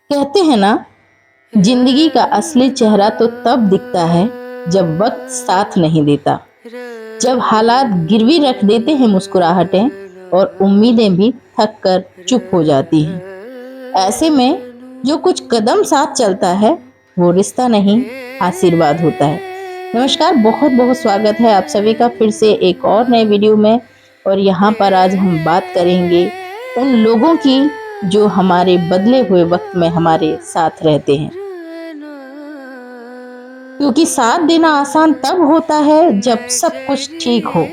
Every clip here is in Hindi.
कहते हैं ना, जिंदगी का असली चेहरा तो तब दिखता है जब वक्त साथ नहीं देता। जब हालात गिरवी रख देते हैं मुस्कुराहटें और उम्मीदें भी थक कर चुप हो जाती हैं। ऐसे में जो कुछ कदम साथ चलता है वो रिश्ता नहीं, आशीर्वाद होता है। नमस्कार, बहुत बहुत स्वागत है आप सभी का फिर से एक और नए वीडियो में। और यहाँ पर आज हम बात करेंगे उन लोगों की जो हमारे बदले हुए वक्त में हमारे साथ रहते हैं। क्योंकि साथ देना आसान तब होता है जब सब कुछ ठीक हो,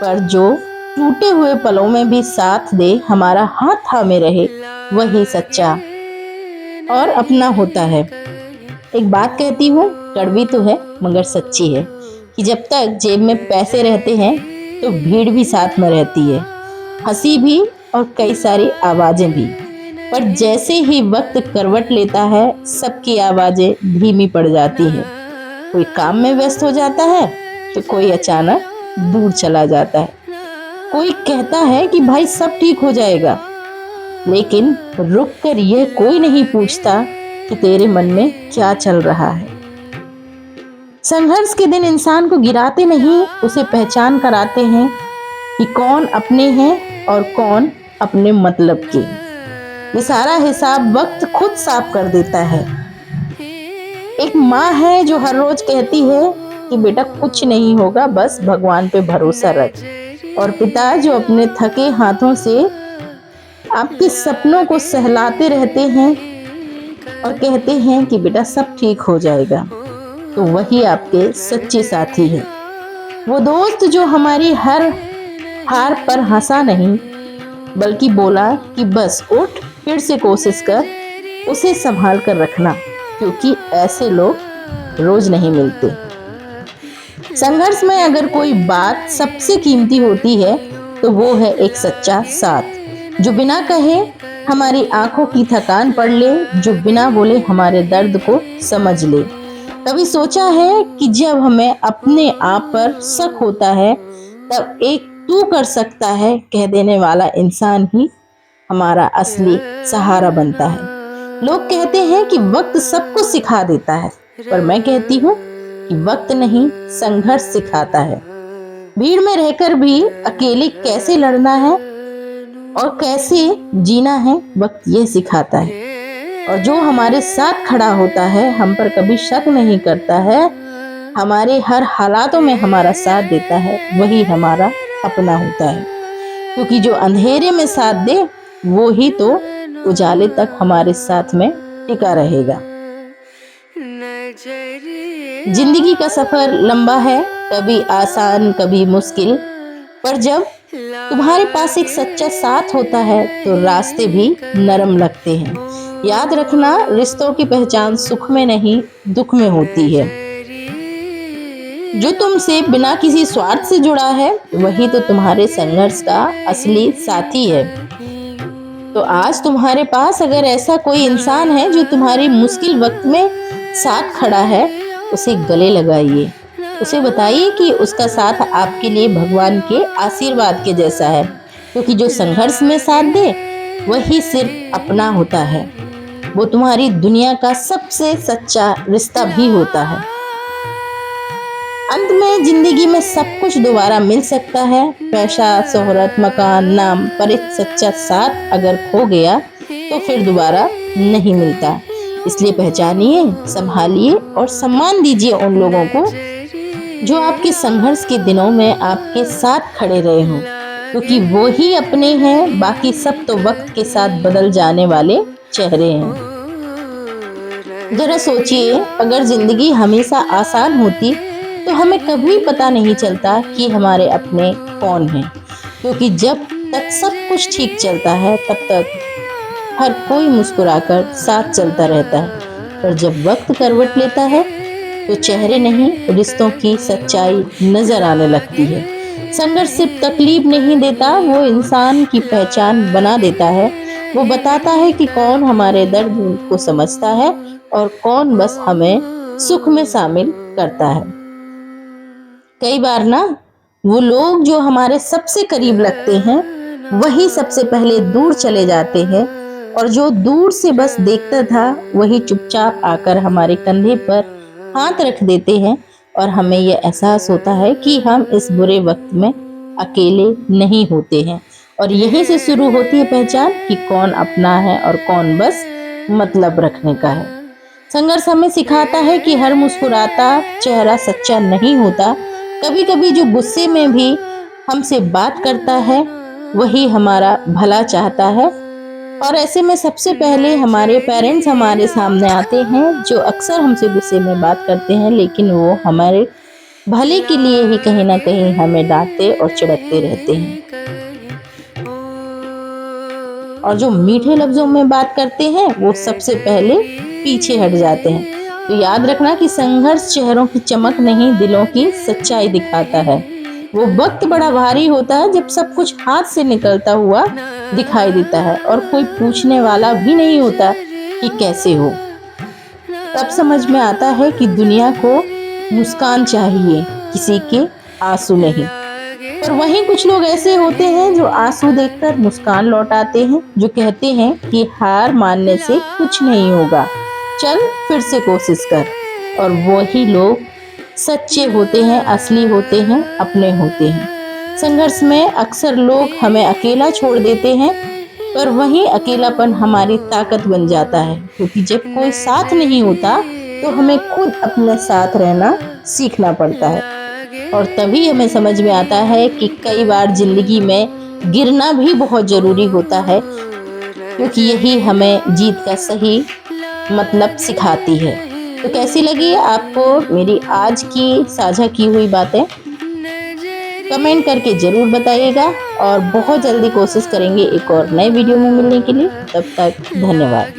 पर जो टूटे हुए पलों में भी साथ दे, हमारा हाथ थामे रहे, वही सच्चा और अपना होता है। एक बात कहती हूँ, कड़वी तो है मगर सच्ची है, कि जब तक जेब में पैसे रहते हैं तो भीड़ भी साथ में रहती है, हंसी भी और कई सारी आवाजें भी। पर जैसे ही वक्त करवट लेता है, सबकी आवाजें धीमी पड़ जाती हैं। कोई काम में व्यस्त हो जाता है तो कोई अचानक दूर चला जाता है। कोई कहता है कि भाई सब ठीक हो जाएगा, लेकिन रुक कर यह कोई नहीं पूछता कि तेरे मन में क्या चल रहा है। संघर्ष के दिन इंसान को गिराते नहीं, उसे पहचान कराते हैं कि कौन अपने हैं और कौन अपने मतलब के। ये सारा हिसाब वक्त खुद साफ कर देता है। एक माँ है जो हर रोज कहती है कि बेटा कुछ नहीं होगा, बस भगवान पे भरोसा रख। और पिता जो अपने थके हाथों से आपके सपनों को सहलाते रहते हैं और कहते हैं कि बेटा सब ठीक हो जाएगा। तो वही आपके सच्चे साथी हैं। वो दोस्त जो हमारी हर हार पर हंसा नहीं, बल्कि बोला कि बस उठ, फिर से कोशिश कर, उसे संभाल कर रखना, क्योंकि ऐसे लोग रोज नहीं मिलते। संघर्ष में अगर कोई बात सबसे कीमती होती है तो वो है एक सच्चा साथ, जो बिना कहे हमारी आंखों की थकान पढ़ ले, जो बिना बोले हमारे दर्द को समझ ले। कभी सोचा है कि जब हमें अपने आप पर शक होता है, तब एक तू कर सकता है कह देने वाला इंसान ही हमारा असली सहारा बनता है। लोग कहते हैं कि वक्त सबको सिखा देता है, पर मैं कहती हूँ कि वक्त नहीं, संघर्ष सिखाता है। भीड़ में रहकर भी अकेले कैसे लड़ना है और कैसे जीना है, वक्त ये सिखाता है। और जो हमारे साथ खड़ा होता है, हम पर कभी शक नहीं करता है, हमारे हर हालातों में हमारा साथ देता है, वही हमारा अपना होता है। क्योंकि जो अंधेरे में साथ दे, वो ही तो उजाले तक हमारे साथ में टिका रहेगा। जिंदगी का सफर लंबा है, कभी आसान कभी मुश्किल, पर जब तुम्हारे पास एक सच्चा साथ होता है तो रास्ते भी नरम लगते हैं। याद रखना, रिश्तों की पहचान सुख में नहीं, दुख में होती है। जो तुमसे बिना किसी स्वार्थ से जुड़ा है, वही तो तुम्हारे संघर्ष का असली साथी है। तो आज तुम्हारे पास अगर ऐसा कोई इंसान है जो तुम्हारी मुश्किल वक्त में साथ खड़ा है, उसे गले लगाइए। उसे बताइए कि उसका साथ आपके लिए भगवान के आशीर्वाद के जैसा है। क्योंकि जो संघर्ष में साथ दे, वही सिर्फ अपना होता है। वो तुम्हारी दुनिया का सबसे सच्चा रिश्ता भी होता है। अंत में जिंदगी में सब कुछ दोबारा मिल सकता है, पैसा, शोहरत, मकान, नाम, पर एक सच्चा साथ अगर खो गया तो फिर दोबारा नहीं मिलता। इसलिए पहचानिए, संभालिए और सम्मान दीजिए उन लोगों को जो आपके संघर्ष के दिनों में आपके साथ खड़े रहे हों, क्योंकि वो ही अपने हैं, बाकी सब तो वक्त के साथ बदल जाने वाले चेहरे हैं। जरा सोचिए, अगर जिंदगी हमेशा आसान होती तो हमें कभी पता नहीं चलता कि हमारे अपने कौन हैं। क्योंकि जब तक सब कुछ ठीक चलता है, तब तक हर कोई मुस्कुराकर साथ चलता रहता है। पर जब वक्त करवट लेता है तो चेहरे नहीं, रिश्तों की सच्चाई नजर आने लगती है। संघर्ष सिर्फ तकलीफ नहीं देता, वो इंसान की पहचान बना देता है। वो बताता है कि कौन हमारे दर्द को समझता है और कौन बस हमें सुख में शामिल करता है। कई बार ना, वो लोग जो हमारे सबसे करीब लगते हैं, वही सबसे पहले दूर चले जाते हैं। और जो दूर से बस देखता था वही चुपचाप आकर हमारे कंधे पर हाथ रख देते हैं और हमें यह एहसास होता है कि हम इस बुरे वक्त में अकेले नहीं होते हैं। और यहीं से शुरू होती है पहचान कि कौन अपना है और कौन बस मतलब रखने का है। संघर्ष हमें सिखाता है कि हर मुस्कुराता चेहरा सच्चा नहीं होता। कभी कभी जो गुस्से में भी हमसे बात करता है वही हमारा भला चाहता है। और ऐसे में सबसे पहले हमारे पेरेंट्स हमारे सामने आते हैं, जो अक्सर हमसे गुस्से में बात करते हैं, लेकिन वो हमारे भले के लिए ही कहीं ना कहीं हमें डांटते और चिढ़कते रहते हैं। और जो मीठे लफ्जों में बात करते हैं वो सबसे पहले पीछे हट जाते हैं। तो याद रखना कि संघर्ष चेहरों की चमक नहीं, दिलों की सच्चाई दिखाता है। वो वक्त बड़ा भारी होता है जब सब कुछ हाथ से निकलता हुआ दिखाई देता है और कोई पूछने वाला भी नहीं होता कि कैसे हो। तब समझ में आता है कि दुनिया को मुस्कान चाहिए, किसी के आंसू नहीं। पर वहीं कुछ लोग ऐसे होते हैं जो आंसू देखकर मुस्कान लौटाते हैं, जो कहते हैं कि हार मानने से कुछ नहीं होगा, चल फिर से कोशिश कर। और वही लोग सच्चे होते हैं, असली होते हैं, अपने होते हैं। संघर्ष में अक्सर लोग हमें अकेला छोड़ देते हैं, पर वही अकेलापन हमारी ताकत बन जाता है, क्योंकि जब कोई साथ नहीं होता तो हमें खुद अपने साथ रहना सीखना पड़ता है। और तभी हमें समझ में आता है कि कई बार जिंदगी में गिरना भी बहुत जरूरी होता है, क्योंकि यही हमें जीत का सही मतलब सिखाती है। तो कैसी लगी आपको मेरी आज की साझा की हुई बातें? कमेंट करके जरूर बताइएगा और बहुत जल्दी कोशिश करेंगे एक और नए वीडियो में मिलने के लिए। तब तक धन्यवाद।